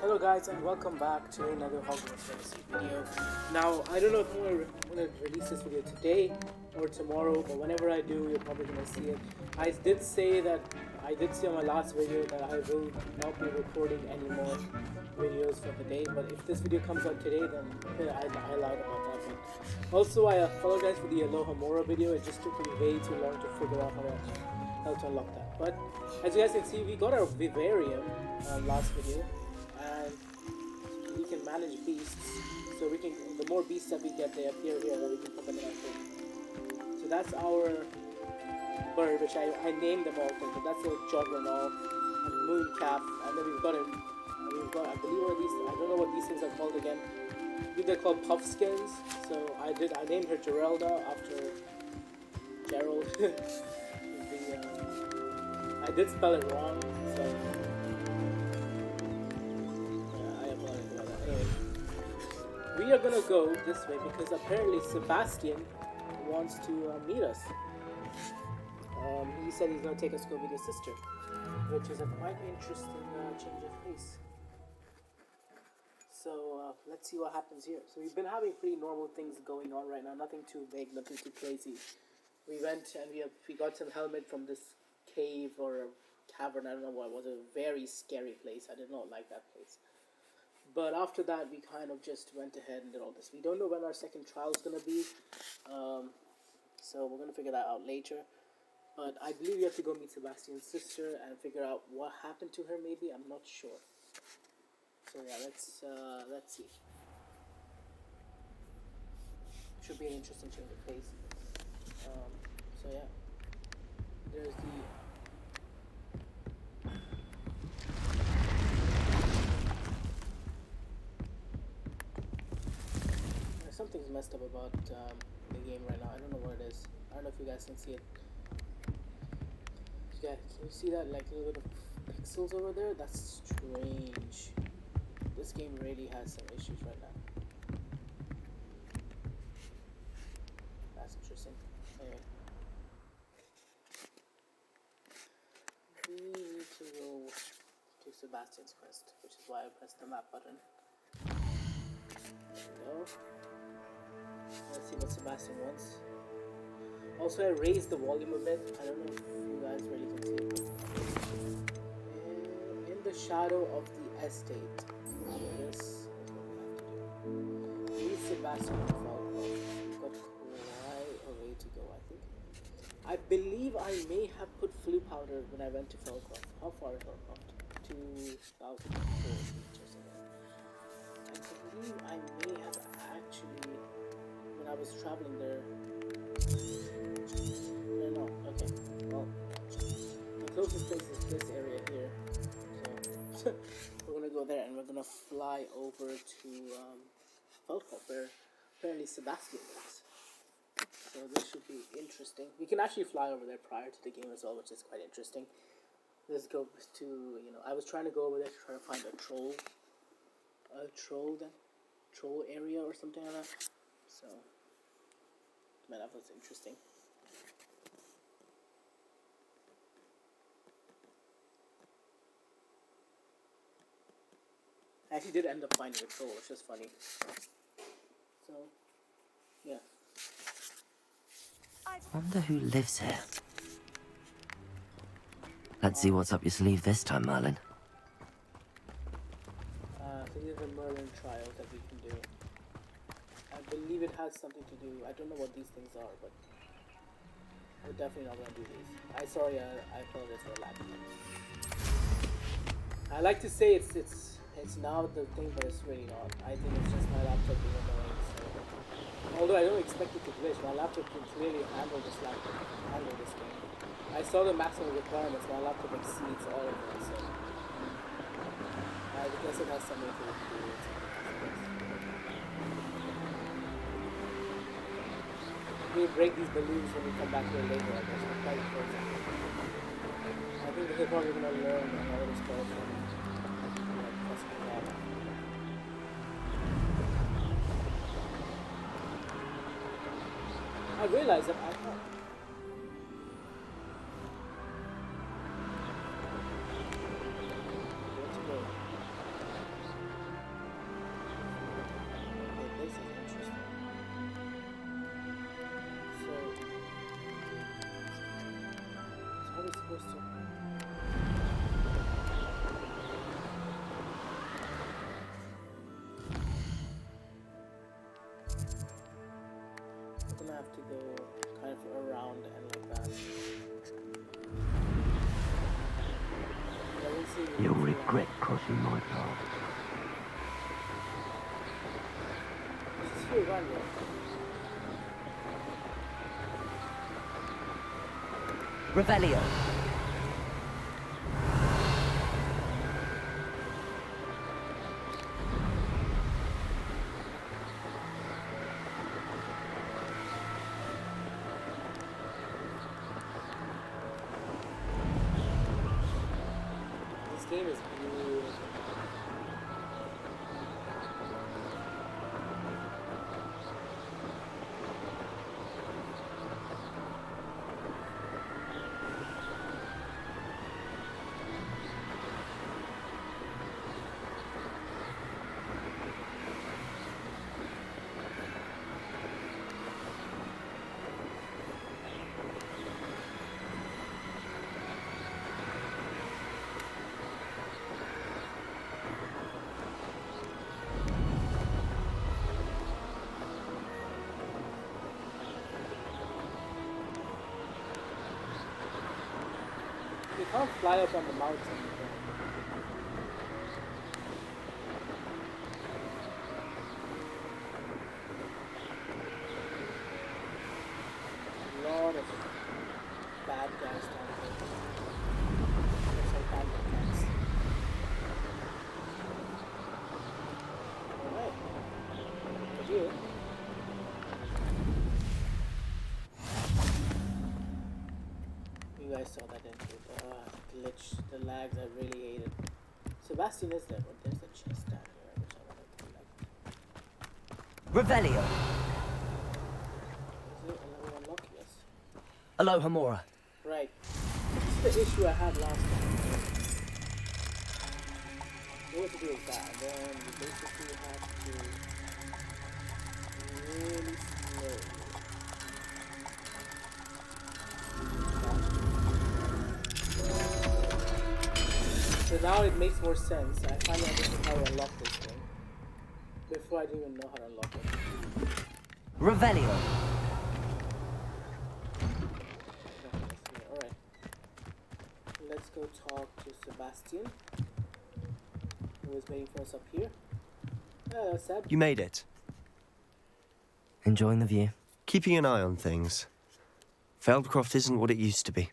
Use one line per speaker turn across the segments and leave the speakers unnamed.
Hello guys and welcome back to another Hogwarts Legacy video. Now, I don't know if I'm gonna release this video today or tomorrow, but whenever I do, you're probably gonna see it. I did say on my last video that I will not be recording any more videos for the day, but if this video comes out today, then I lied about that. But also, I apologize for the Aloha Mora video. It just took me way too long to figure out how to unlock that. But as you guys can see, we got our vivarium last video, and we can manage beasts. So the more beasts that we get, they appear here, and we can put them in our thing. So that's our bird, which I named them all. So that's a juggernaut, a mooncalf, and then we've got I believe one of these. I don't know what these things are called again. I believe they're called puffskins. So I named her Geralda after Gerald. I did spell it wrong, so I apologize about that. Anyway, we are gonna go this way because apparently Sebastian wants to meet us. He said he's gonna take us to go meet his sister, which is a quite interesting change of pace. So let's see what happens here. So we've been having pretty normal things going on right now. Nothing too big, nothing too crazy. We went and we got some helmet from this cave or a cavern. I don't know what it was. A very scary place. I did not like that place. But after that, we kind of just went ahead and did all this. We don't know when our second trial is gonna be, so we're gonna figure that out later. But I believe we have to go meet Sebastian's sister and figure out what happened to her. Maybe, I'm not sure. So yeah, let's see. Should be an interesting change of pace. So yeah, there's something's messed up about the game right now. I don't know what it is. I don't know if you guys can see it. Yeah, can you see that like a little bit of pixels over there? That's strange. This game really has some issues right now. That's interesting. Anyway, we need to go to Sebastian's quest, which is why I pressed the map button. There we go. Let's see what Sebastian wants. Also, I raised the volume a bit. I don't know if you guys really can see it. In the shadow of the estate. This is what we have to do. Meet Sebastian and Falcon. We've got quite a way to go, I think. I believe I may have put flu powder when I went to Falcon. How far is Falcon? 2,004 meters away. I believe I may have actually, when I was traveling there. No, okay. Well, the closest place is this area here. So we're gonna go there and we're gonna fly over to Falkhoff, where apparently Sebastian is. So this should be interesting. We can actually fly over there prior to the game as well, which is quite interesting. Let's go to, I was trying to go over there to try to find a troll area or something like that. So, man, that was interesting. I actually did end up finding a troll, which is funny. So, yeah.
Wonder who lives here. Let's see what's up your sleeve this time, Merlin.
So these are Merlin trials that we can do. I believe it has something to do. I don't know what these things are, but we're definitely not gonna do these. I apologize for lagging. I like to say it's now the thing, but it's really not. I think it's just my laptop being annoying. So, although I don't expect it to glitch, my laptop can clearly handle this game. I saw the maximum requirements. My laptop exceeds all of them. So I guess it has something to do with it. We break these balloons when we come back here later. I guess we're quite crazy. I think they're probably gonna learn how this goes from. I realized that I can't. Where to go? have to go kind of around and like that.
You'll regret crossing my path.
This is here, random.
Revelio.
This game is beautiful. You can't fly up on the mountain. A lot of bad guys down here. Some bad guys. Alright. Good deal. You guys saw that, didn't you? The glitch, the lags, I really hated. Sebastian is there, but there's a chest down here which I want to collect.
Revelio.
Is it? And I will unlock this.
Aloha Mora.
Right. This is the issue I had last time. What to do is that, and then you basically have to really slowly. So now it makes more sense. I finally understand how to unlock this thing. Before I didn't even know how to unlock it.
Revelio.
Alright. Let's go talk to Sebastian, who is waiting for us up here. Seb.
You made it.
Enjoying the view?
Keeping an eye on things. Feldcroft isn't what it used to be.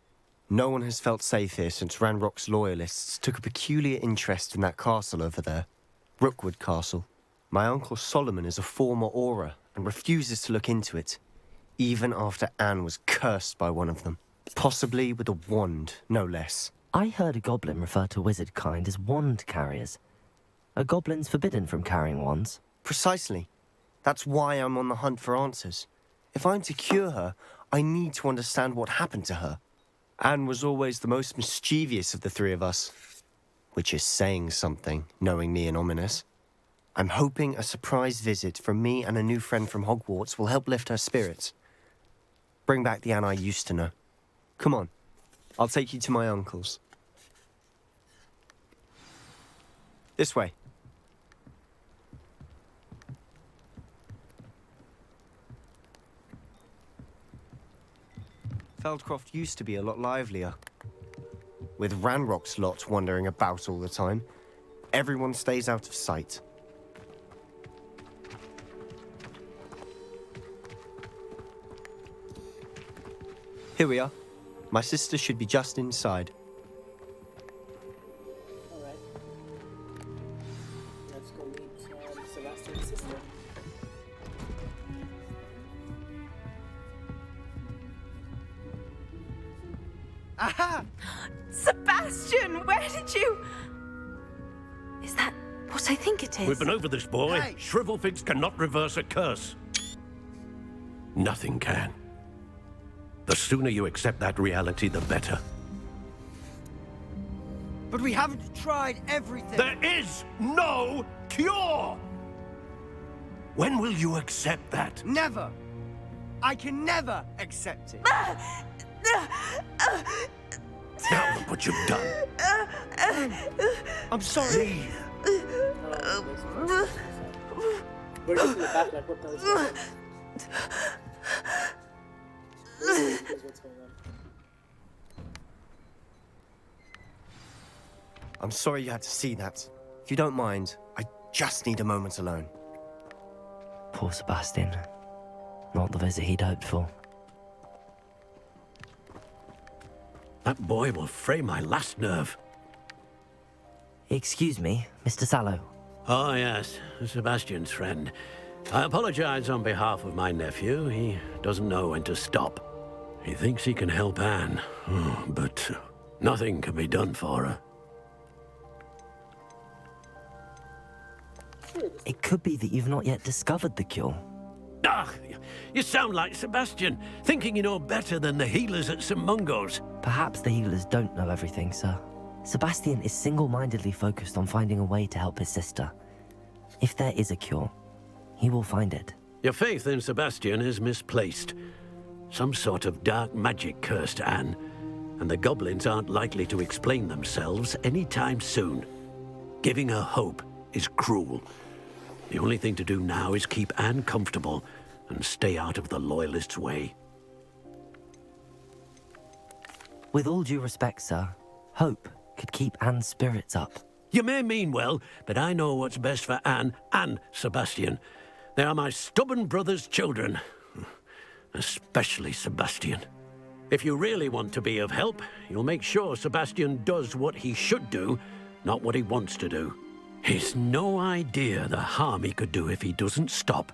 No one has felt safe here since Ranrock's loyalists took a peculiar interest in that castle over there. Rookwood Castle. My uncle Solomon is a former Auror and refuses to look into it, even after Anne was cursed by one of them. Possibly with a wand, no less.
I heard a goblin refer to wizard kind as wand carriers. Are goblins forbidden from carrying wands?
Precisely. That's why I'm on the hunt for answers. If I'm to cure her, I need to understand what happened to her. Anne was always the most mischievous of the three of us. Which is saying something, knowing me and Ominous. I'm hoping a surprise visit from me and a new friend from Hogwarts will help lift her spirits. Bring back the Anne I used to know. Come on, I'll take you to my uncle's. This way. Feldcroft used to be a lot livelier. With Ranrock's lot wandering about all the time, everyone stays out of sight. Here we are. My sister should be just inside.
Alright. Let's go meet Sebastian's sister.
Aha! Sebastian, where did you... Is that what I think it is?
We've been over this, boy.
Hey.
Shrivelfigs cannot reverse a curse. Nothing can. The sooner you accept that reality, the better.
But we haven't tried everything.
There is no cure! When will you accept that?
Never. I can never accept it.
Now look what you've done.
I'm sorry.
We're just in the back like, what the hell is going on? Here's what's going on.
I'm sorry you had to see that. If you don't mind, I just need a moment alone.
Poor Sebastian. Not the visit he'd hoped for.
That boy will fray my last nerve.
Excuse me, Mr. Sallow.
Oh, yes, Sebastian's friend. I apologize on behalf of my nephew. He doesn't know when to stop. He thinks he can help Anne, but nothing can be done for her.
It could be that you've not yet discovered the cure.
Ah, you sound like Sebastian, thinking you know better than the healers at St. Mungo's.
Perhaps the healers don't know everything, sir. Sebastian is single-mindedly focused on finding a way to help his sister. If there is a cure, he will find it.
Your faith in Sebastian is misplaced. Some sort of dark magic cursed Anne, and the goblins aren't likely to explain themselves anytime soon. Giving her hope is cruel. The only thing to do now is keep Anne comfortable and stay out of the Loyalists' way.
With all due respect, sir, hope could keep Anne's spirits up.
You may mean well, but I know what's best for Anne and Sebastian. They are my stubborn brother's children. Especially Sebastian. If you really want to be of help, you'll make sure Sebastian does what he should do, not what he wants to do. He's no idea the harm he could do if he doesn't stop.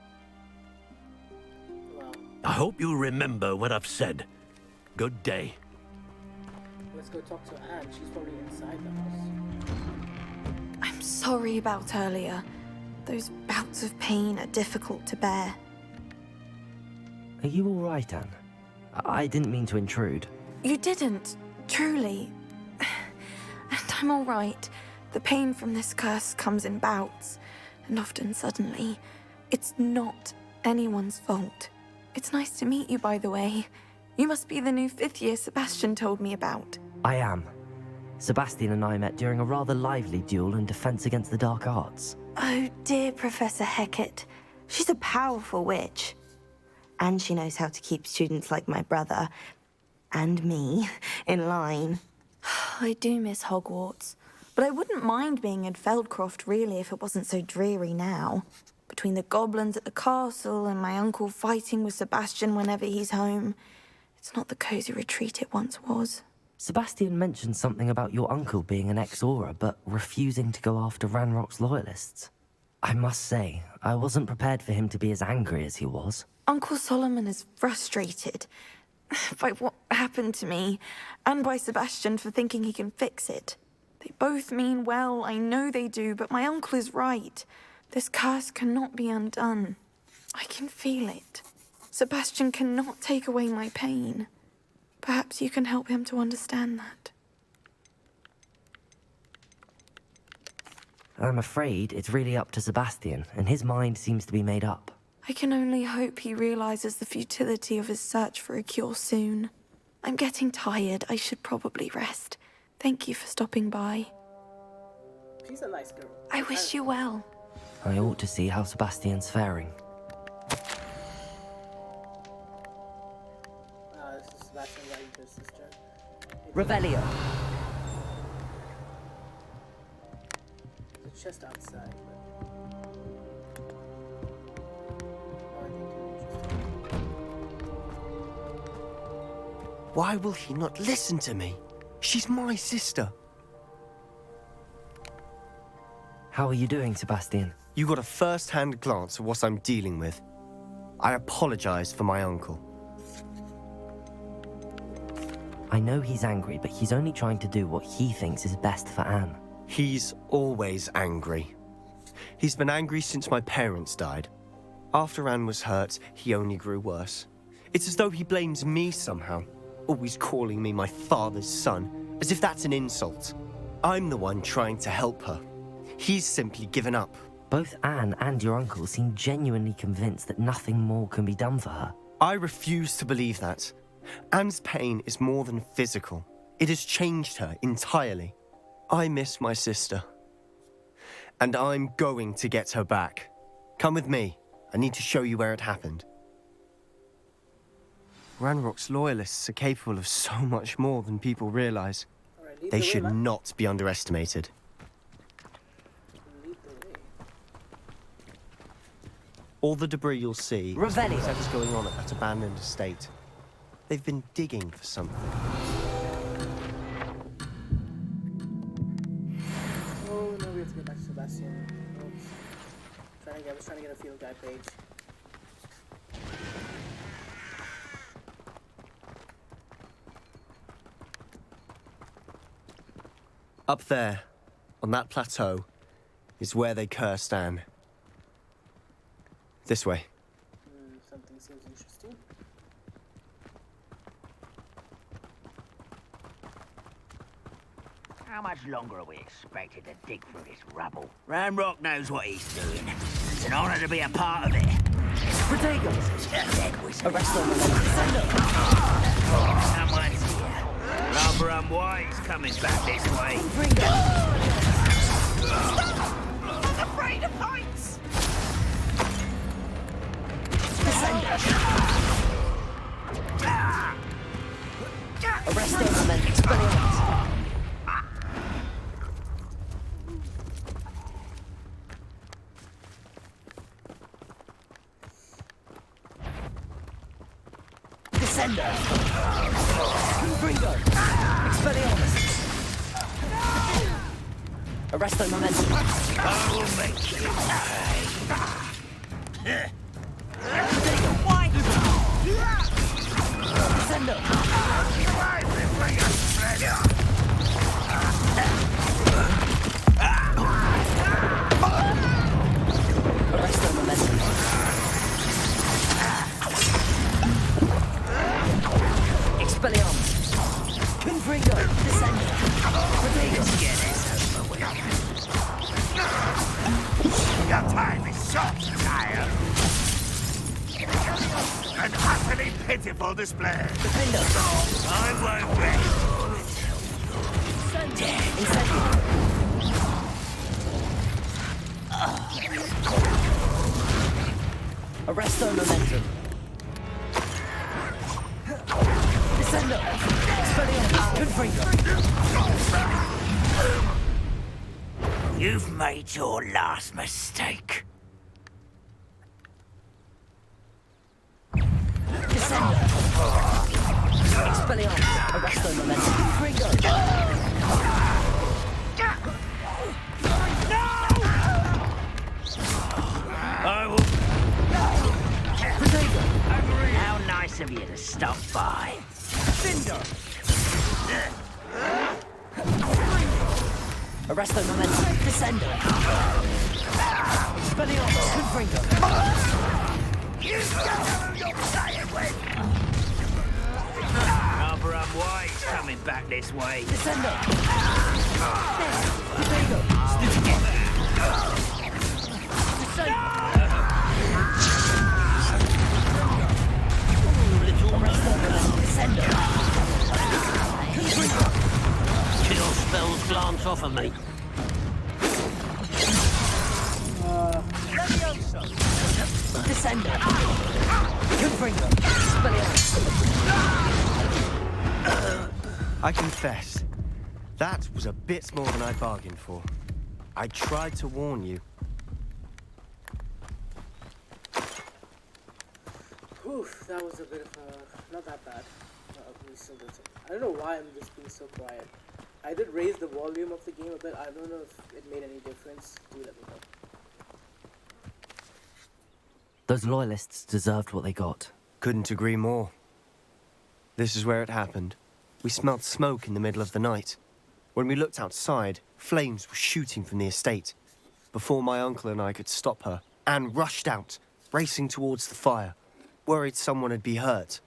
Wow.
I hope you'll remember what I've said. Good day.
Let's go talk to Anne. She's probably inside the house.
I'm sorry about earlier. Those bouts of pain are difficult to bear.
Are you all right, Anne? I didn't mean to intrude.
You didn't, truly. And I'm all right. The pain from this curse comes in bouts, and often suddenly. It's not anyone's fault. It's nice to meet you, by the way. You must be the new 5th year Sebastian told me about.
I am. Sebastian and I met during a rather lively duel in defense against the dark arts.
Oh, dear Professor Hecat. She's a powerful witch. And she knows how to keep students like my brother, and me, in line.
I do miss Hogwarts, but I wouldn't mind being in Feldcroft, really, if it wasn't so dreary now. Between the goblins at the castle and my uncle fighting with Sebastian whenever he's home, it's not the cozy retreat it once was.
Sebastian mentioned something about your uncle being an ex-Auror, but refusing to go after Ranrock's loyalists. I must say, I wasn't prepared for him to be as angry as he was.
Uncle Solomon is frustrated by what happened to me, and by Sebastian for thinking he can fix it. They both mean well, I know they do, but my uncle is right. This curse cannot be undone. I can feel it. Sebastian cannot take away my pain. Perhaps you can help him to understand that.
I'm afraid it's really up to Sebastian, and his mind seems to be made up.
I can only hope he realizes the futility of his search for a cure soon. I'm getting tired. I should probably rest. Thank you for stopping by.
She's a nice girl.
I wish you well.
I ought to see how Sebastian's faring.
This is Sebastian writing to his sister.
Revelio.
There's a chest outside, but... Oh, I think too interesting.
Why will he not listen to me? She's my sister.
How are you doing, Sebastian?
You got a first-hand glance at what I'm dealing with. I apologize for my uncle.
I know he's angry, but he's only trying to do what he thinks is best for Anne.
He's always angry. He's been angry since my parents died. After Anne was hurt, he only grew worse. It's as though he blames me somehow, always calling me my father's son, as if that's an insult. I'm the one trying to help her. He's simply given up.
Both Anne and your uncle seem genuinely convinced that nothing more can be done for her.
I refuse to believe that. Anne's pain is more than physical. It has changed her entirely. I miss my sister. And I'm going to get her back. Come with me. I need to show you where it happened. Ranrock's loyalists are capable of so much more than people realize.
Alright, lead
They
the way,
should
man.
not be underestimated.
Lead the way.
All the debris you'll see is
Revelio.
whatever's going on at that abandoned estate. They've been digging for something.
Oh no, we have to get back to Sebastian. Oh. I was trying to get a field guide page.
Up there, on that plateau, is where they cursed Anne. This way.
Something seems interesting.
How much longer are we expected to dig through this rubble? Ranrock knows what he's doing. It's an honor to be a part of it.
Protego! Arrest them.
Someone's here. Lumber and White's coming back this way.
I'm afraid of heights!
Arrest them and then expelliarmus. Descender. Confringo. Expelliarmus. Arresto momentum.
I will make you pay.
Why?
Descender. Arresto momentum. Expelliarmus. Confringo. Descender. Protego.
Your time is short, sire. An utterly pitiful display.
Defender.
I won't rest.
Incendio. Arresto momentum. Descendo. Expelliarmus. Confringo.
You've made your last mistake.
Descendo. Expelliarmus. Arresto momentum. Confringo.
I will.
Protego.
How nice of you to stop by.
Cinder. Arresto momentum. Descendo. Expelliarmus. Confringo.
You don't know who you're playing with. Lumber and White's coming back this way.
Descendo. Protego. Descendo.
Chill spells glance off of me.
Descendo. Confringo. Expelliarmus.
I confess, that was a bit more than I bargained for. I tried to warn you.
Whew, that was a bit of a... not that bad. We still did something. I don't know why I'm just being so quiet. I did raise the volume of the game a bit. I don't know if it made any difference. Do let me know.
Those loyalists deserved what they got.
Couldn't agree more. This is where it happened. We smelled smoke in the middle of the night. When we looked outside, flames were shooting from the estate. Before my uncle and I could stop her, Anne rushed out, racing towards the fire, worried someone had been hurt.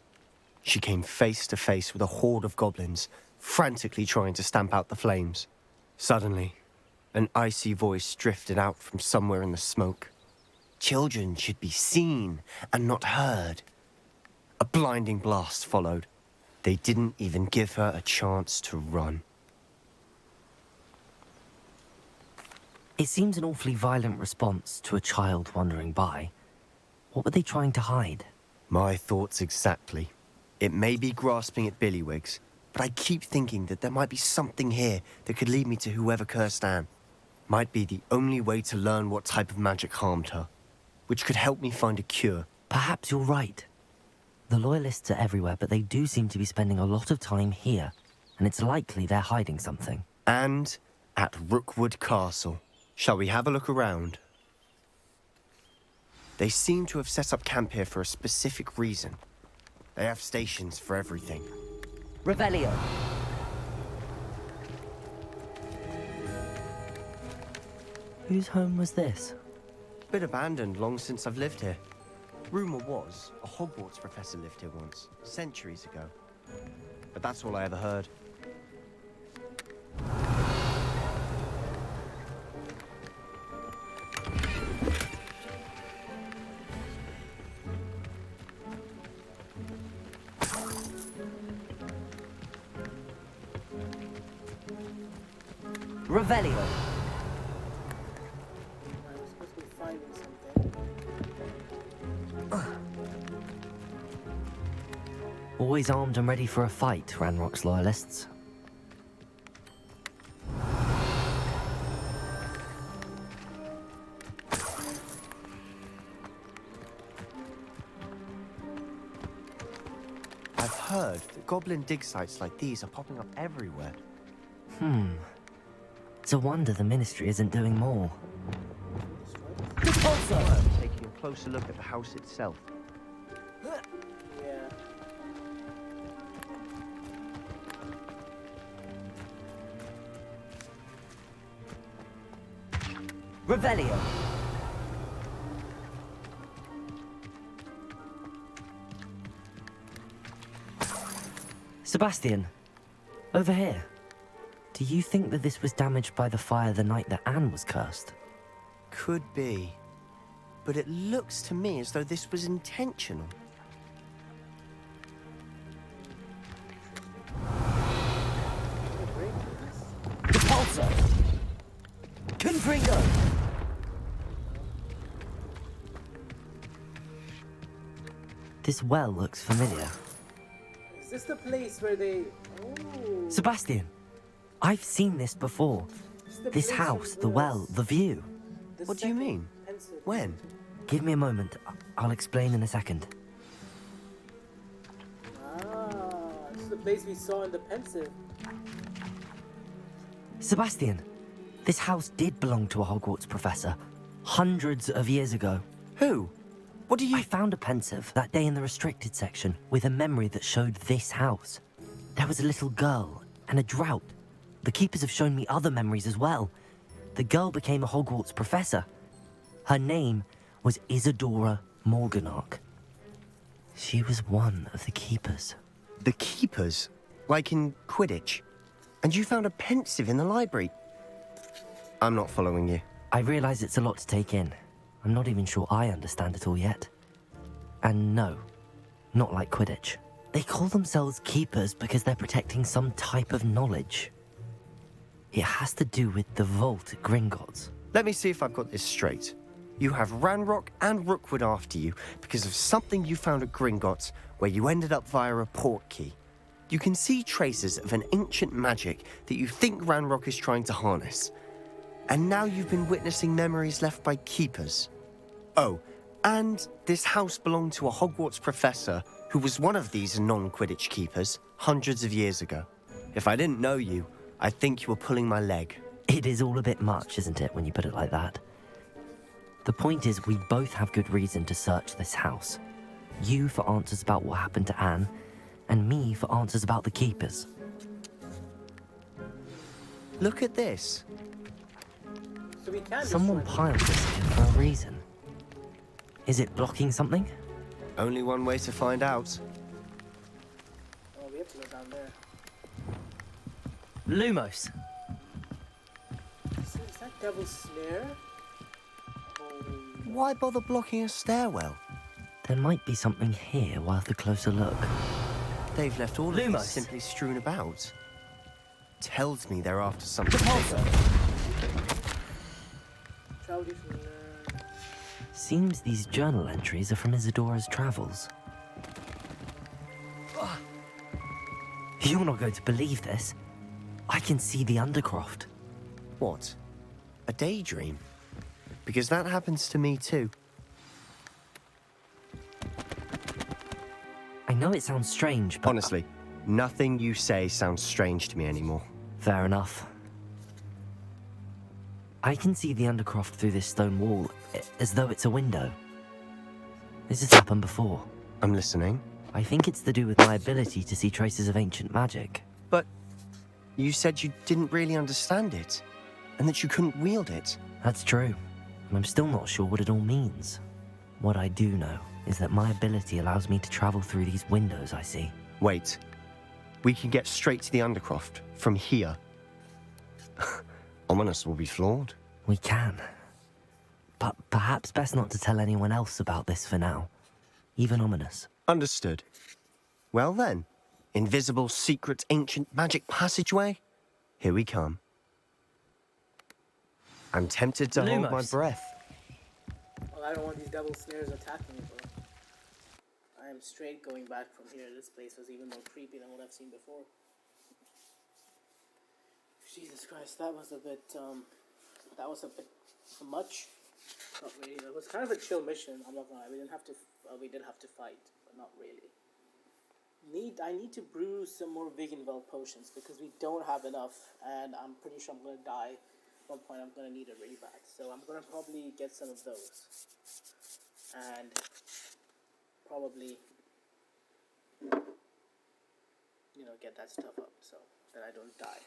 She came face to face with a horde of goblins, frantically trying to stamp out the flames. Suddenly, an icy voice drifted out from somewhere in the smoke. Children should be seen and not heard. A blinding blast followed. They didn't even give her a chance to run.
It seems an awfully violent response to a child wandering by. What were they trying to hide?
My thoughts exactly. It may be grasping at billywhigs, but I keep thinking that there might be something here that could lead me to whoever cursed Anne. Might be the only way to learn what type of magic harmed her, which could help me find a cure.
Perhaps you're right. The Loyalists are everywhere, but they do seem to be spending a lot of time here, and it's likely they're hiding something.
And at Rookwood Castle. Shall we have a look around? They seem to have set up camp here for a specific reason. They have stations for everything.
Revelio. Whose home was this?
Bit abandoned long since I've lived here. Rumour was a Hogwarts professor lived here once, centuries ago. But that's all I ever heard.
Revelio.
I was supposed to be finding something.
Always armed and ready for a fight, Ranrock's Loyalists.
I've heard that goblin dig sites like these are popping up everywhere.
It's a wonder the Ministry isn't doing more.
Taking a closer look at the house itself.
Yeah.
Revelio. Sebastian, over here. Do you think that this was damaged by the fire the night that Anne was cursed?
Could be. But it looks to me as though this was intentional.
Repulsor! Confringo! This well looks familiar.
Is this the place where they... Oh.
Sebastian, I've seen this before. This house, the well, the view.
What do you mean? When?
Give me a moment. I'll explain in a second.
Ah, this is the place we saw in the pensive.
Sebastian, this house did belong to a Hogwarts professor. Hundreds of years ago.
Who? What do you...
I found a pensive that day in the restricted section with a memory that showed this house. There was a little girl and a drought. The keepers have shown me other memories as well. The girl became a Hogwarts professor. Her name was Isadora Morganach. She was one of the keepers.
The keepers? Like in Quidditch? And you found a pensive in the library? I'm not following you.
I realize it's a lot to take in. I'm not even sure I understand it all yet. And no, not like Quidditch. They call themselves keepers because they're protecting some type of knowledge. It has to do with the vault at Gringotts.
Let me see if I've got this straight. You have Ranrock and Rookwood after you because of something you found at Gringotts where you ended up via a portkey. You can see traces of an ancient magic that you think Ranrock is trying to harness. And now you've been witnessing memories left by keepers. Oh, and this house belonged to a Hogwarts professor who was one of these non-Quidditch keepers hundreds of years ago. If I didn't know you, I'd think you were pulling my leg.
It is all a bit much, isn't it, when you put it like that? The point is, we both have good reason to search this house. You for answers about what happened to Anne, and me for answers about the keepers.
Look at this.
So we can
Someone
destroy
piled this here for a reason. Is it blocking something?
Only one way to find out.
them. Oh, we have to go down there.
Lumos!
Is that Devil's Snare? Holy...
Why bother blocking a stairwell?
There might be something here worth a closer look.
They've left all of
Lumos.
these simply strewn about. Tells me they're after something
Repulsor.
bigger.
Trouty from
Seems these journal entries are from Isadora's travels. You're not going to believe this. I can see the Undercroft.
What? A daydream? Because that happens to me too.
I know it sounds strange, but...
Honestly, nothing you say sounds strange to me anymore.
Fair enough. I can see the Undercroft through this stone wall, as though it's a window. This has happened before.
I'm listening.
I think it's to do with my ability to see traces of ancient magic.
But you said you didn't really understand it, and that you couldn't wield it.
That's true, and I'm still not sure what it all means. What I do know is that my ability allows me to travel through these windows I see.
Wait. We can get straight to the Undercroft from here. Ominous will be floored.
We can. But perhaps best not to tell anyone else about this for now. Even Ominous.
Understood. Well then, invisible, secret, ancient magic passageway? Here we come. I'm tempted to hold my
Lumos.
breath.
Well, I don't want these devil snares attacking me, bro. I am straight going back from here. This place was even more creepy than what I've seen before. Jesus Christ, that was a bit much. Not really. It was kind of a chill mission. I'm not gonna lie. We did have to fight, but not really. I need to brew some more Veganville potions because we don't have enough, and I'm pretty sure I'm gonna die. At one point, I'm gonna need it really bad. So I'm gonna probably get some of those, and probably, get that stuff up so that I don't die.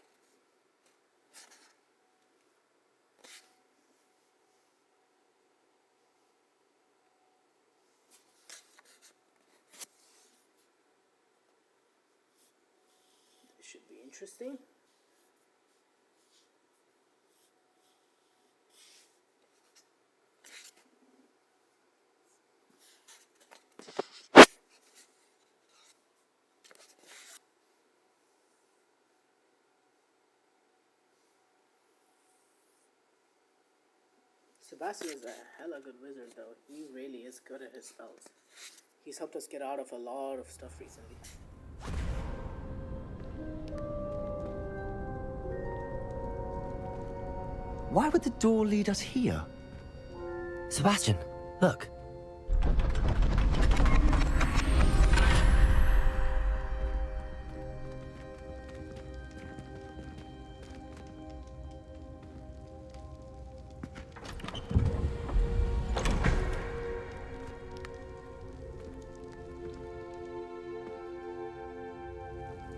Should be interesting. Sebastian is a hella good wizard though. He really is good at his spells. He's helped us get out of a lot of stuff recently.
Why would the door lead us here?
Sebastian, look.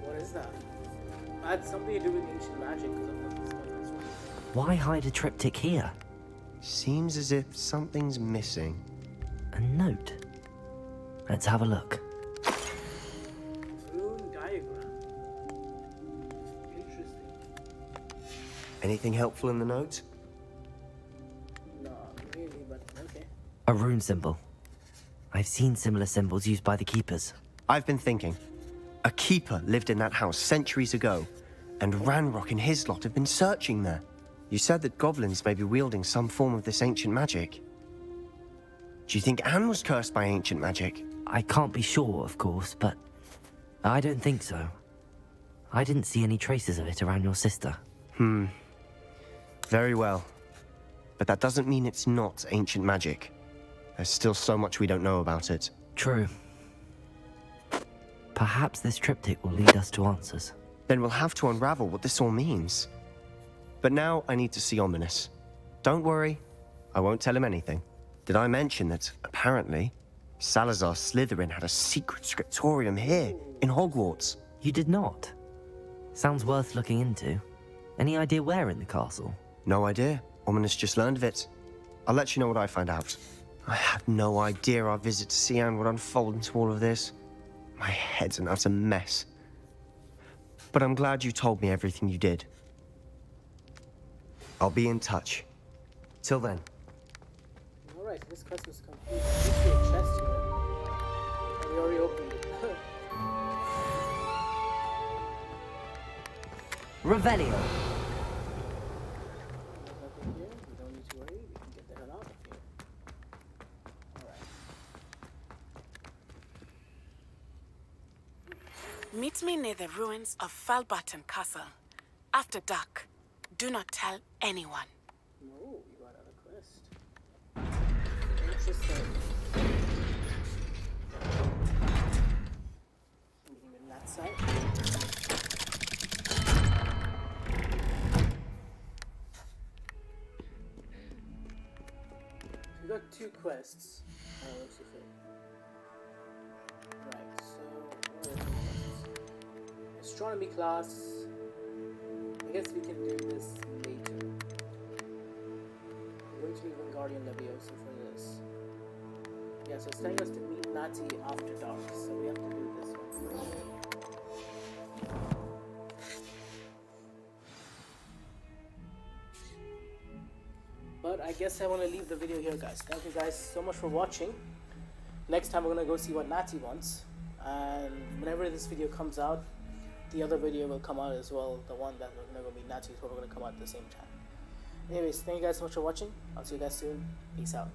What is that? It had something to do with ancient magic because of this one.
Why hide a triptych here?
Seems as if something's missing.
A note. Let's have a look.
Rune diagram. Interesting.
Anything helpful in the note?
Not really, but okay.
A rune symbol. I've seen similar symbols used by the keepers.
I've been thinking. A keeper lived in that house centuries ago, and Ranrock and his lot have been searching there. You said that goblins may be wielding some form of this ancient magic. Do you think Anne was cursed by ancient magic?
I can't be sure, of course, but I don't think so. I didn't see any traces of it around your sister.
Very well. But that doesn't mean it's not ancient magic. There's still so much we don't know about it.
True. Perhaps this triptych will lead us to answers.
Then we'll have to unravel what this all means. But now I need to see Ominous. Don't worry, I won't tell him anything. Did I mention that, apparently, Salazar Slytherin had a secret scriptorium here, in Hogwarts?
You did not? Sounds worth looking into. Any idea where in the castle?
No idea. Ominous just learned of it. I'll let you know what I find out. I had no idea our visit to Cian would unfold into all of this. My head's an utter mess. But I'm glad you told me everything you did. I'll be in touch. Till then.
Alright, this quest was complete. There's a chest here. And we already opened it.
Revelio.
Nothing here. We don't need to worry. We can get the hell out of here. Alright.
Meet me near the ruins of Falbaton Castle. After dark. Do not tell anyone.
No, you got another quest. Interesting. Anything in that side? We got 2 quests. Let's see if right, so what are the quests? Astronomy class. I guess we can do this later. We're going to need Wingardium Leviosa for this. Yeah, so it's telling us to meet Natty after dark, so we have to do this one first. But I guess I want to leave the video here, guys. Thank you guys so much for watching. Next time we're going to go see what Natty wants. And whenever this video comes out, the other video will come out as well. The one that we're going to go meet Natty is going to come out at the same time. Anyways, thank you guys so much for watching. I'll see you guys soon. Peace out.